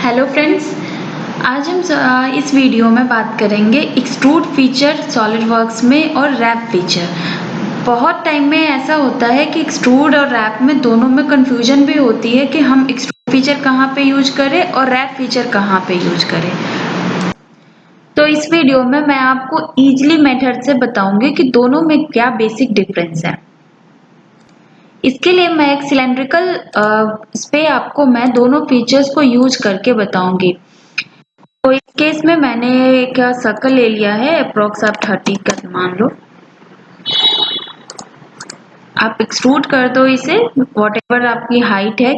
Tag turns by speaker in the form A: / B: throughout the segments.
A: Hello friends, आज हम इस वीडियो में बात करेंगे एक्सट्रूड फीचर सॉलिडवर्क्स में और रैप फीचर। बहुत टाइम में ऐसा होता है कि एक्सट्रूड और रैप में दोनों में कंफ्यूजन भी होती है कि हम एक्सट्रूड फीचर कहाँ पे यूज करें और रैप फीचर कहाँ पे यूज करें। तो इस वीडियो में मैं आपको इजीली मेथड से बताऊंगी कि दोनों में क्या बेसिक डिफरेंस है। इसके लिए मैं एक सिलेंड्रिकल इस पे आपको मैं दोनों फीचर्स को यूज करके बताऊंगी। तो इस केस में मैंने एक सर्कल ले लिया है, अप्रोक्स आप 30 का मान लो। आप एक्सट्रूड कर दो इसे, वॉटेवर आपकी हाइट है।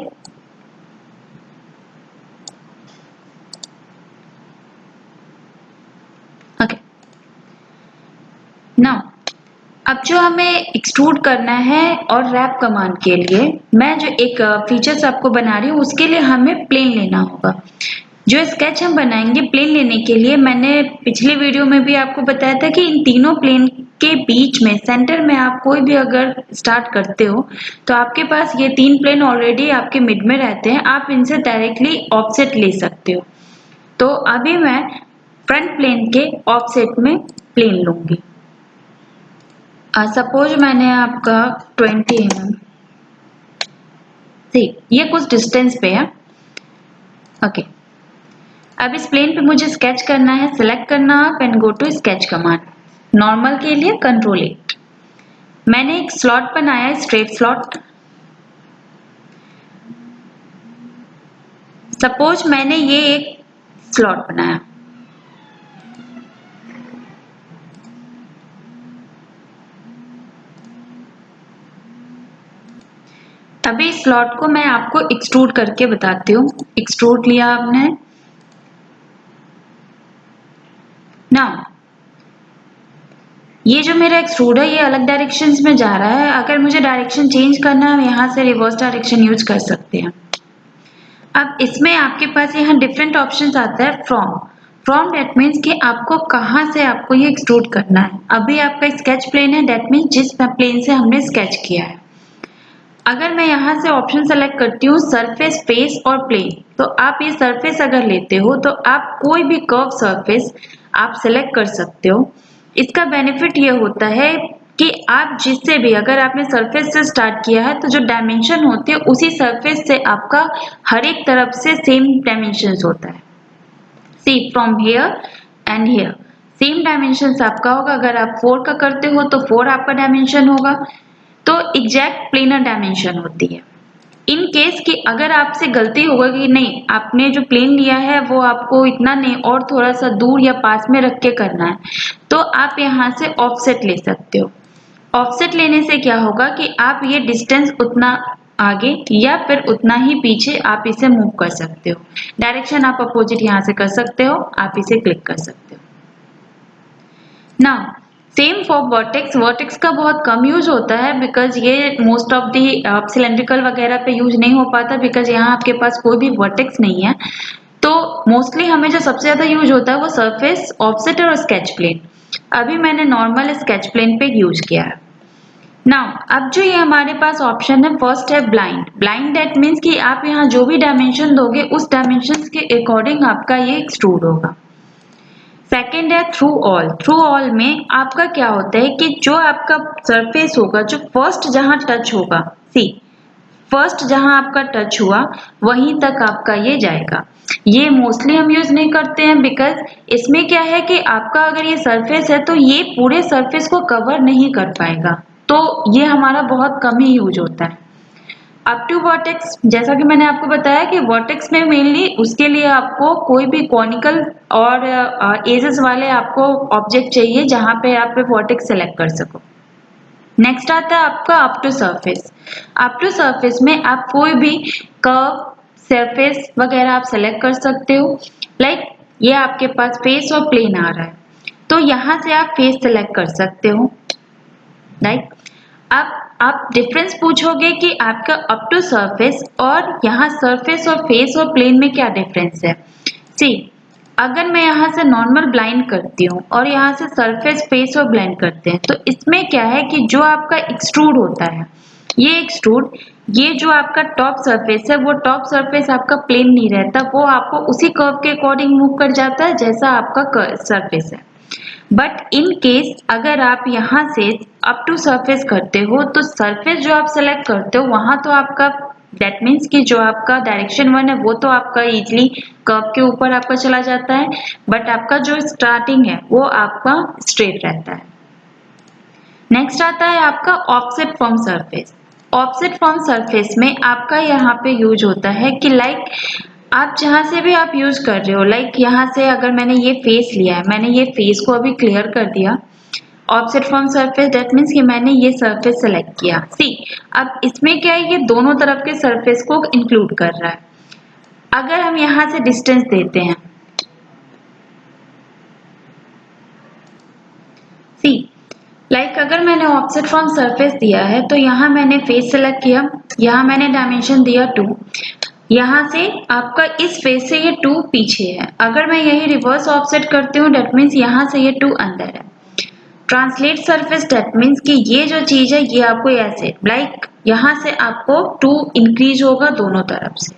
A: ओके, नाउ अब जो हमें एक्सट्रूड करना है और रैप कमांड के लिए मैं जो एक फीचर्स आपको बना रही हूँ उसके लिए हमें प्लेन लेना होगा। जो स्केच हम बनाएंगे प्लेन लेने के लिए मैंने पिछले वीडियो में भी आपको बताया था कि इन तीनों प्लेन के बीच में सेंटर में आप कोई भी अगर स्टार्ट करते हो तो आपके पास ये तीन प्लेन ऑलरेडी आपके मिड में रहते हैं, आप इनसे डायरेक्टली ऑफसेट ले सकते हो। तो अभी मैं फ्रंट प्लेन के ऑफसेट में प्लेन लूंगी। सपोज मैंने आपका 20 mm सी ये कुछ डिस्टेंस पे है। ओके, अब इस प्लेन पे मुझे स्केच करना है, सिलेक्ट करना आप and go to sketch command. Normal के लिए कंट्रोल 8। मैंने एक स्लॉट बनाया, स्ट्रेट स्लॉट। सपोज मैंने ये एक स्लॉट बनाया, अभी इस स्लॉट को मैं आपको एक्सट्रूड करके बताती हूँ। एक्सट्रूड लिया आपने, नाउ ये जो मेरा एक्सट्रूड है ये अलग डायरेक्शंस में जा रहा है। अगर मुझे डायरेक्शन चेंज करना है यहाँ से रिवर्स डायरेक्शन यूज कर सकते हैं। अब इसमें आपके पास यहाँ डिफरेंट ऑप्शंस आता है। फ्रॉम दैट मीन्स कि आपको कहाँ से आपको ये एक्सट्रूड करना है। अभी आपका स्केच प्लेन है, दैट मीन्स जिस प्लेन से हमने स्केच किया है। अगर मैं यहाँ से ऑप्शन सेलेक्ट करती हूँ सरफेस, फेस और प्लेन, तो आप ये सरफेस अगर लेते हो तो आप कोई भी कर्व सरफेस आप सेलेक्ट कर सकते हो। इसका बेनिफिट ये होता है कि आप जिससे भी, अगर आपने सरफेस से स्टार्ट किया है तो जो डायमेंशन होते हैं उसी सरफेस से आपका हर एक तरफ से सेम डायमेंशन होता है। See from here and here same dimension आपका होगा। अगर आप 4 का करते हो तो 4 आपका डायमेंशन होगा। तो एग्जैक्ट प्लेनर डायमेंशन होती है। इन केस कि अगर आपसे गलती होगा कि नहीं, आपने जो प्लेन लिया है वो आपको इतना नहीं और थोड़ा सा दूर या पास में रख के करना है, तो आप यहाँ से ऑफसेट ले सकते हो। ऑफसेट लेने से क्या होगा कि आप ये डिस्टेंस उतना आगे या फिर उतना ही पीछे आप इसे मूव कर सकते हो। डायरेक्शन आप अपोजिट यहाँ से कर सकते हो, आप इसे क्लिक कर सकते हो। Now same for vertex. Vertex का बहुत कम यूज होता है बिकॉज ये मोस्ट ऑफ दी सिलेंड्रिकल वगैरह पे यूज नहीं हो पाता, बिकॉज यहाँ आपके पास कोई भी वर्टेक्स नहीं है। तो मोस्टली हमें जो सबसे ज्यादा यूज होता है वो सरफेस, ऑफसेट और स्केच प्लेन। अभी मैंने नॉर्मल स्केच प्लेन पे यूज किया है। नाउ अब जो ये हमारे पास ऑप्शन है, फर्स्ट है ब्लाइंड। ब्लाइंड दैट मीन्स कि आप यहाँ जो भी डायमेंशन दोगे उस डायमेंशन के अकॉर्डिंग आपका ये एक्सट्रूड होगा। सेकेंड है थ्रू ऑल। थ्रू ऑल में आपका क्या होता है कि जो आपका सरफेस होगा, जो फर्स्ट जहां टच होगा, सी फर्स्ट जहां आपका टच हुआ वहीं तक आपका ये जाएगा। ये मोस्टली हम यूज नहीं करते हैं बिकॉज इसमें क्या है कि आपका अगर ये सरफेस है तो ये पूरे सरफेस को कवर नहीं कर पाएगा, तो ये हमारा बहुत कम ही यूज होता है। अप टू वर्टेक्स, जैसा कि मैंने आपको बताया कि वर्टेक्स में मेनली उसके लिए आपको कोई भी कॉनिकल और एजेस वाले आपको ऑब्जेक्ट चाहिए जहां पे आप वर्टेक्स सेलेक्ट कर सको। नेक्स्ट आता है आपका up to surface. Up to surface में आप कोई भी कर्व सरफेस वगैरह आप सेलेक्ट कर सकते हो। लाइक ये आपके पास फेस और प्लेन आ रहा है तो यहाँ से आप फेस सेलेक्ट कर सकते हो। राइट, अब आप डिफरेंस पूछोगे कि आपका अप टू सरफेस और यहाँ सरफेस और फेस और प्लेन में क्या डिफरेंस है। सी अगर मैं यहाँ से नॉर्मल ब्लाइंड करती हूँ और यहाँ से सरफेस, फेस और ब्लेंड करते हैं तो इसमें क्या है कि जो आपका एक्सट्रूड होता है ये एक्सट्रूड, ये जो आपका टॉप सरफेस है वो टॉप सरफेस आपका प्लेन नहीं रहता, वो आपको उसी कर्व के अकॉर्डिंग मूव कर जाता है जैसा आपका सरफेस है। बट इन केस अगर आप यहाँ से अप टू सरफेस करते हो तो सरफेस जो आप सेलेक्ट करते हो वहां तो आपका दैट मीन्स कि जो आपका डायरेक्शन वन है वो तो आपका इजिली कर्व के ऊपर आपका चला जाता है, बट आपका जो स्टार्टिंग है वो आपका स्ट्रेट रहता है। नेक्स्ट आता है आपका offset from surface. Offset from surface में आपका यहाँ पे यूज होता है कि लाइक आप जहाँ से भी आप यूज कर रहे हो, लाइक यहाँ से अगर मैंने ये फेस लिया है, मैंने ये फेस को अभी क्लियर कर दिया, offset from surface that means कि मैंने ये सरफेस सेलेक्ट किया। सी अब इसमें क्या है, ये दोनों तरफ के सरफेस को इंक्लूड कर रहा है। अगर हम यहाँ से डिस्टेंस देते हैं, सी लाइक अगर मैंने ऑफसेट फ्रॉम सरफेस दिया है तो यहाँ मैंने फेस सेलेक्ट किया, यहाँ मैंने डायमेंशन दिया 2, यहाँ से आपका इस फेस से ये 2 पीछे है, अगर मैं यही रिवर्स ऑफसेट करती हूँ डेट मीन्स यहाँ से ये 2 अंदर है। ट्रांसलेट सरफेस डेट मीन्स कि ये जो चीज है ये आपको ऐसे लाइक यहाँ से आपको 2 इंक्रीज होगा दोनों तरफ से।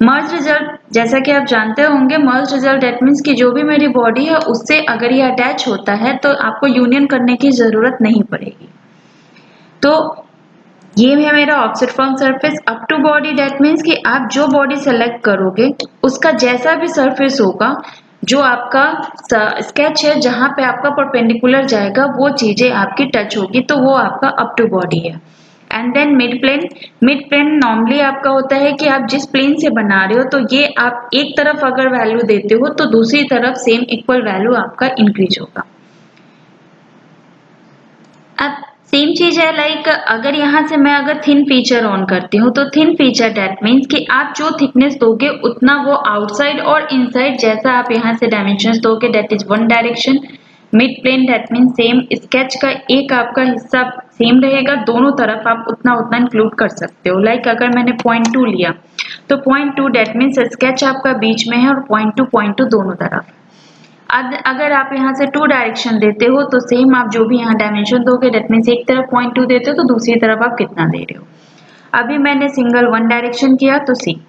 A: मर्ज रिजल्ट, जैसा कि आप जानते होंगे, मर्ज रिजल्ट दैट मीन्स कि जो भी मेरी बॉडी है उससे अगर ये अटैच होता है तो आपको यूनियन करने की जरूरत नहीं पड़ेगी। तो ये है मेरा offset from surface up to body that means कि आप जो बॉडी सेलेक्ट करोगे उसका जैसा भी सरफेस होगा, जो आपका स्केच है जहां पे आपका परपेंडिकुलर जाएगा वो चीजें आपकी टच होगी, तो वो आपका अप टू बॉडी है। And then mid plane, mid plane normally आपका होता है कि आप जिस प्लेन से बना रहे हो तो ये आप एक तरफ अगर वैल्यू देते हो तो दूसरी तरफ सेम इक्वल वैल्यू आपका इंक्रीज होगा। अब सेम चीज है लाइक अगर यहाँ से मैं अगर थिन फीचर ऑन करती हूँ तो थिन फीचर दैट मीन्स कि आप जो थिकनेस दोगे उतना वो आउटसाइड और इनसाइड जैसा आप यहाँ से डायमेंशन दोगे that is one direction. Mid plane that means same sketch का एक आपका हिस्सा सेम रहेगा, दोनों तरफ आप उतना उतना इंक्लूड कर सकते हो। लाइक अगर मैंने 0.2 लिया तो 0.2 दैट मीन्स स्केच आपका बीच में है और 0.2 दोनों तरफ। अगर आप यहाँ से 2 डायरेक्शन देते हो तो सेम आप जो भी यहाँ डायमेंशन दोगे दैट मीन्स एक तरफ 0.2 देते हो तो दूसरी तरफ आप कितना दे रहे हो। अभी मैंने सिंगल 1 डायरेक्शन किया तो सी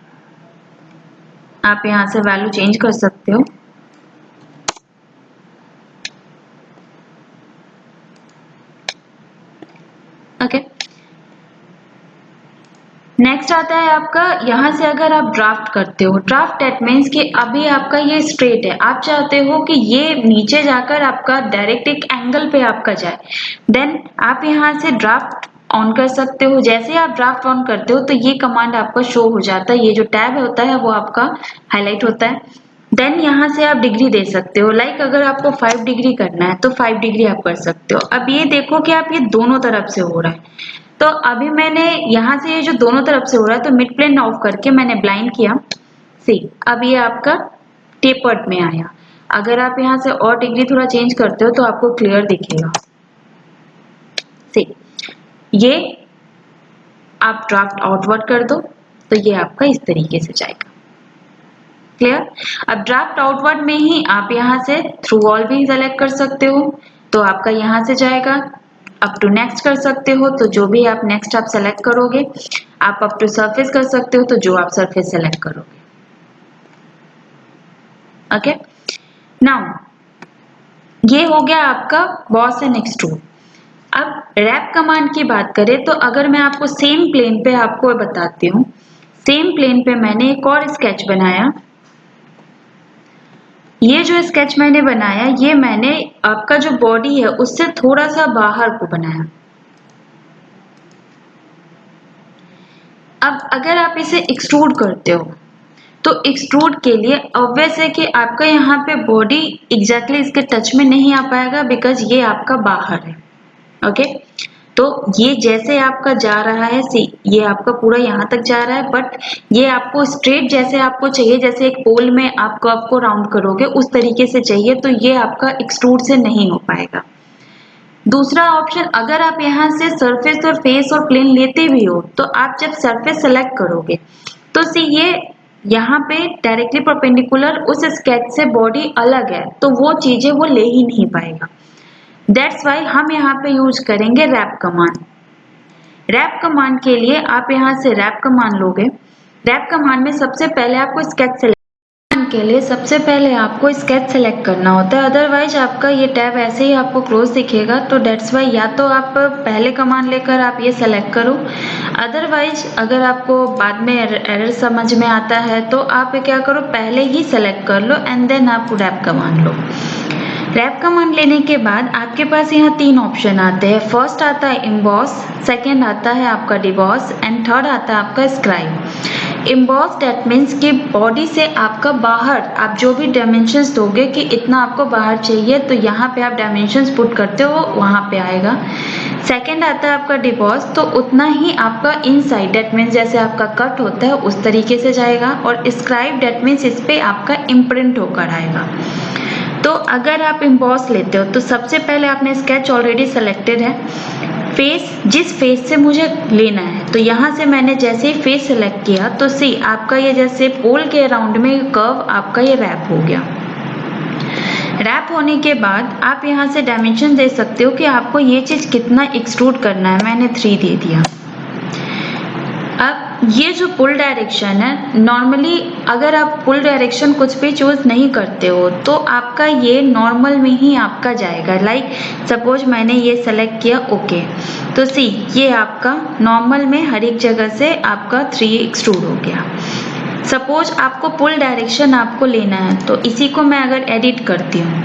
A: आप यहाँ से वैल्यू चेंज कर सकते हो। ओके, नेक्स्ट आता है आपका यहाँ से अगर आप ड्राफ्ट करते हो, ड्राफ्ट दैट मीन्स कि अभी आपका ये स्ट्रेट है, आप चाहते हो कि ये नीचे जाकर आपका डायरेक्ट एक एंगल पे आपका जाए, देन आप यहाँ से ड्राफ्ट ऑन कर सकते हो। जैसे आप ड्राफ्ट ऑन करते हो तो ये कमांड आपका शो हो जाता है, ये जो टैब होता है वो आपका हाईलाइट होता है। देन यहाँ से आप डिग्री दे सकते हो, लाइक अगर आपको 5 डिग्री करना है तो 5 डिग्री आप कर सकते हो। अब ये देखो कि आप ये दोनों तरफ से हो रहा है, तो अभी मैंने यहाँ से ये जो दोनों तरफ से हो रहा है तो मिड प्लेन ऑफ करके मैंने ब्लाइंड किया, सी अब ये आपका टेपर्ड में आया। अगर आप यहाँ से और डिग्री थोड़ा चेंज करते हो तो आपको क्लियर दिखेगा। सी ये आप ड्राफ्ट आउटवर्ड कर दो तो ये आपका इस तरीके से जाएगा। क्लियर? अब ड्राफ्ट आउटवर्ड में ही आप यहाँ से थ्रू ऑल भी सेलेक्ट कर सकते हो तो आपका यहाँ से जाएगा। अप टू नेक्स्ट कर सकते हो तो जो भी आप नेक्स्ट आप सेलेक्ट करोगे, आप अप टू सरफेस कर सकते हो तो जो आप सरफेस सेलेक्ट करोगे। ओके, नाउ ये हो गया आपका बॉस एंड एक्सट्रूड। अब रैप कमांड की बात करें तो अगर मैं आपको सेम प्लेन पे आपको बताती हूँ, सेम प्लेन पे मैंने एक और स्केच बनाया। ये जो स्केच मैंने बनाया ये मैंने आपका जो बॉडी है उससे थोड़ा सा बाहर को बनाया। अब अगर आप इसे एक्सट्रूड करते हो तो एक्सट्रूड के लिए ऑब्वियस है कि आपका यहाँ पे बॉडी एग्जैक्टली इसके टच में नहीं आ पाएगा बिकॉज ये आपका बाहर है। ओके, तो ये जैसे आपका जा रहा है, सी ये आपका पूरा यहाँ तक जा रहा है, बट ये आपको स्ट्रेट जैसे आपको चाहिए, जैसे एक पोल में आप कर्व को राउंड करोगे उस तरीके से चाहिए, तो ये आपका एक्सट्रूड से नहीं हो पाएगा। दूसरा ऑप्शन, अगर आप यहाँ से सरफेस और फेस और प्लेन लेते भी हो तो आप जब सरफेस सेलेक्ट करोगे तो सी ये यहाँ पे डायरेक्टली परपेंडिकुलर उस स्केच से बॉडी अलग है तो वो चीजें वो ले ही नहीं पाएगा। दैट्स वाई हम यहाँ पे यूज करेंगे रैप कमांड। रैप कमांड के लिए आप यहाँ से रैप कमांड लोगे। रैप कमांड में सबसे पहले आपको स्केच सेलेक्ट के लिए सबसे पहले आपको स्केच सेलेक्ट करना होता है, अदरवाइज आपका ये टैब ऐसे ही आपको क्लोज दिखेगा। तो डेट्स वाई या तो आप पहले कमांड लेकर आप ये सेलेक्ट करो, अदरवाइज अगर आपको बाद में एरर समझ में आता है तो आप क्या करो, पहले ही सेलेक्ट कर लो एंड देन आप रैप कमांड लो। रैप कमांड लेने के बाद आपके पास यहाँ 3 ऑप्शन आते हैं। फर्स्ट आता है इम्बॉस, सेकेंड आता है आपका डिबॉस एंड थर्ड आता है आपका स्क्राइब। इम्बॉस दैट मीन्स कि बॉडी से आपका बाहर आप जो भी डायमेंशंस दोगे कि इतना आपको बाहर चाहिए तो यहाँ पे आप डायमेंशंस पुट करते हो वहाँ पे आएगा। सेकेंड आता है आपका डिबॉस, तो उतना ही आपका इनसाइड दैट मीन्स जैसे आपका कट होता है उस तरीके से जाएगा। और स्क्राइब दैट मीन्स इस पे आपका इम्प्रिंट होकर आएगा। तो अगर आप इम्बॉस लेते हो तो सबसे पहले आपने स्केच ऑलरेडी सेलेक्टेड है, फेस जिस फेस से मुझे लेना है तो यहाँ से मैंने जैसे ही फेस सेलेक्ट किया तो सी आपका ये जैसे पोल के अराउंड में कर्व आपका ये रैप हो गया। रैप होने के बाद आप यहाँ से डायमेंशन दे सकते हो कि आपको ये चीज़ कितना एक्सट्रूड करना है, मैंने 3 दे दिया। अब ये जो पुल डायरेक्शन है, नॉर्मली अगर आप पुल डायरेक्शन कुछ भी चूज नहीं करते हो तो आपका ये नॉर्मल में ही आपका जाएगा। लाइक सपोज मैंने ये सेलेक्ट किया ओके, तो सी ये आपका नॉर्मल में हर एक जगह से आपका 3 एक्सट्रूड हो गया। सपोज आपको पुल डायरेक्शन आपको लेना है तो इसी को मैं अगर एडिट करती हूँ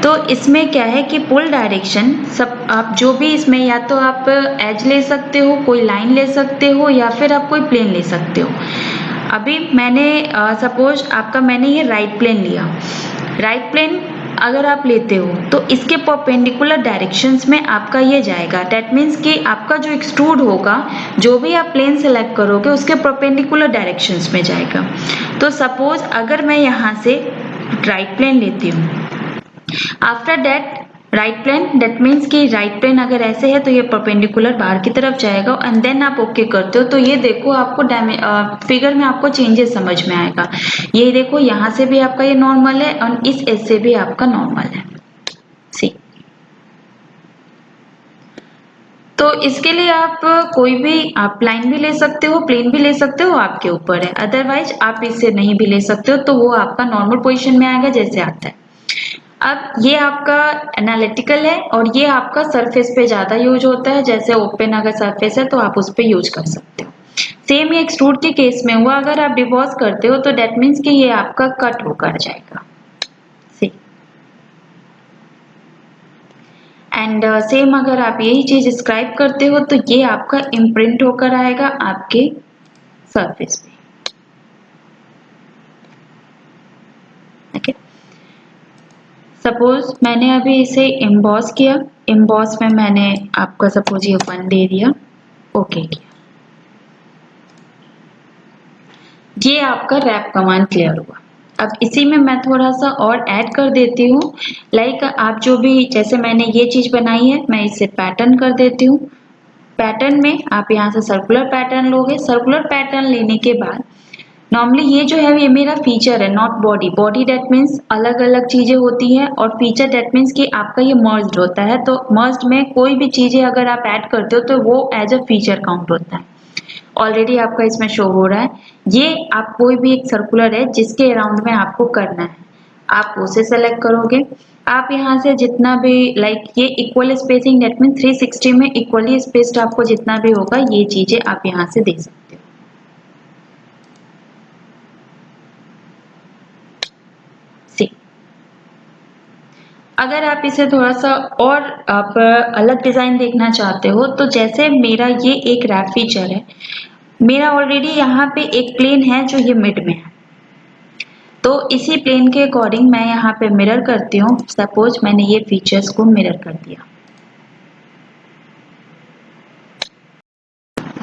A: तो इसमें क्या है कि पुल डायरेक्शन सब आप जो भी इसमें या तो आप एज ले सकते हो, कोई लाइन ले सकते हो या फिर आप कोई प्लेन ले सकते हो। अभी मैंने सपोज आपका मैंने ये राइट प्लेन लिया। राइट प्लेन अगर आप लेते हो तो इसके परपेंडिकुलर डायरेक्शंस में आपका ये जाएगा। दैट मीन्स कि आपका जो एक्सट्रूड होगा जो भी आप प्लेन सेलेक्ट करोगे उसके परपेंडिकुलर डायरेक्शंस में जाएगा। तो सपोज अगर मैं यहाँ से राइट प्लेन लेती हूँ, after that right plane that means कि राइट प्लेन अगर ऐसे है तो ये परपेंडिकुलर बाहर की तरफ जाएगा एंड देन आप ओके करते हो तो ये देखो आपको फिगर में आपको चेंजेस समझ में आएगा। ये देखो यहाँ से भी आपका ये नॉर्मल है और इस एज से भी आपका नॉर्मल है। सी तो इसके लिए आप कोई भी आप लाइन भी ले सकते हो, प्लेन भी ले सकते हो, आपके ऊपर है। अदरवाइज आप इससे नहीं भी ले सकते हो तो वो आपका नॉर्मल पोजीशन में आएगा जैसे आता है। अब ये आपका एनालिटिकल है और ये आपका सरफेस पे ज़्यादा यूज होता है। जैसे ओपन अगर सरफेस है तो आप उस पर यूज कर सकते हो। सेम ये एक्सट्रूड के केस में हुआ, अगर आप डिबॉस करते हो तो डेट मीन्स कि ये आपका कट होकर जाएगा। एंड सेम अगर आप यही चीज स्क्राइब करते हो तो ये आपका इम्प्रिंट होकर आएगा आपके सरफेस पे। ओके, सपोज मैंने अभी इसे एम्बॉस किया, एम्बॉस में मैंने आपका सपोज ये 1 दे दिया, ओके किया। ये आपका रैप कमांड क्लियर हुआ। अब इसी में मैं थोड़ा सा और ऐड कर देती हूँ। लाइक आप जो भी जैसे मैंने ये चीज बनाई है मैं इसे पैटर्न कर देती हूँ। पैटर्न में आप यहाँ से सर्कुलर पैटर्न लोगे। सर्कुलर पैटर्न लेने के बाद नॉर्मली ये जो है ये मेरा फीचर है, not body. Body that means अलग अलग चीजें होती है और फीचर डेट मीन्स कि आपका ये मर्ज्ड होता है। तो मर्ज्ड में कोई भी चीजें अगर आप ऐड करते हो तो वो एज अ फीचर काउंट होता है। ऑलरेडी आपका इसमें शो हो रहा है। ये आप कोई भी एक सर्कुलर है जिसके अराउंड में आपको करना है, आप उसे सेलेक्ट करोगे। आप यहाँ से जितना भी लाइक ये इक्वल स्पेसिंग डेट मीन 360 में इक्वली स्पेस्ड आपको जितना भी होगा ये चीजें आप यहाँ से दे सकते हो। सी अगर आप इसे थोड़ा सा और आप अलग डिजाइन देखना चाहते हो तो जैसे मेरा ये एक रैप फीचर है, मेरा ऑलरेडी यहाँ पे एक प्लेन है जो ये मिड में है, तो इसी प्लेन के अकॉर्डिंग मैं यहाँ पे मिरर करती हूँ। सपोज मैंने ये फीचर्स को मिरर कर दिया।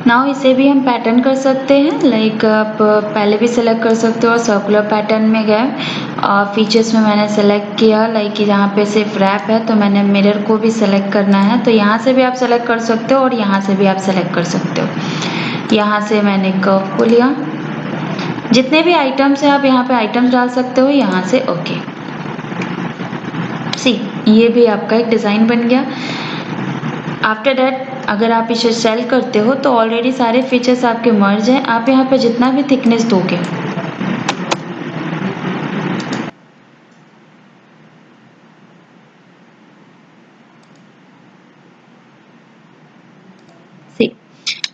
A: नाउ इसे भी हम पैटर्न कर सकते हैं। लाइक आप पहले भी सिलेक्ट कर सकते हो और सर्कुलर पैटर्न में गए और फीचर्स में मैंने सेलेक्ट किया लाइक यहाँ पे सिर्फ रैप है तो मैंने मिरर को भी सिलेक्ट करना है, तो यहाँ से भी आप सेलेक्ट कर सकते हो और यहाँ से भी आप सेलेक्ट कर सकते हो। यहाँ से मैंने कर्व को लिया, जितने भी आइटम्स है आप यहाँ पे आइटम्स डाल सकते हो यहाँ से। ओके, सी ये भी आपका एक डिज़ाइन बन गया। आफ्टर दैट अगर आप इसे सेल करते हो तो ऑलरेडी सारे फीचर्स आपके मर्ज हैं, आप यहाँ पे जितना भी थिकनेस दोगे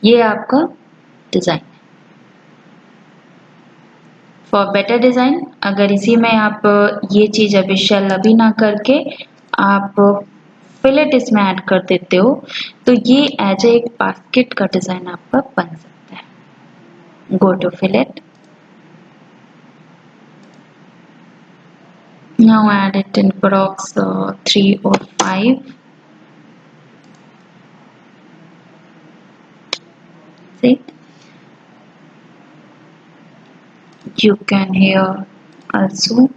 A: ये आपका डिज़ाइन। फॉर बेटर डिज़ाइन अगर इसी में आप ये चीज़ अभी शेल अभी ना करके आप फिलेट इसमें ऐड कर देते हो तो ये एज ए एक बास्केट का डिज़ाइन आपका बन सकता है। Go to fillet, now add it in approx 3 or 5. See, you can here also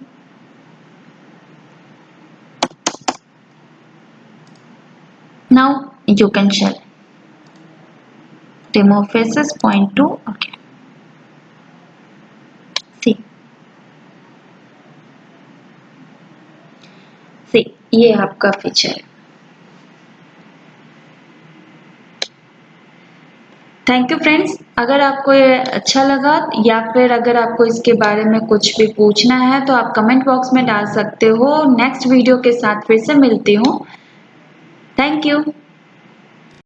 A: now you can shell remove faces, point to okay. see ये आपका फीचर है। थैंक यू फ्रेंड्स, अगर आपको ये अच्छा लगा या फिर अगर आपको इसके बारे में कुछ भी पूछना है तो आप कमेंट बॉक्स में डाल सकते हो। नेक्स्ट वीडियो के साथ फिर से मिलती हूँ। Thank you.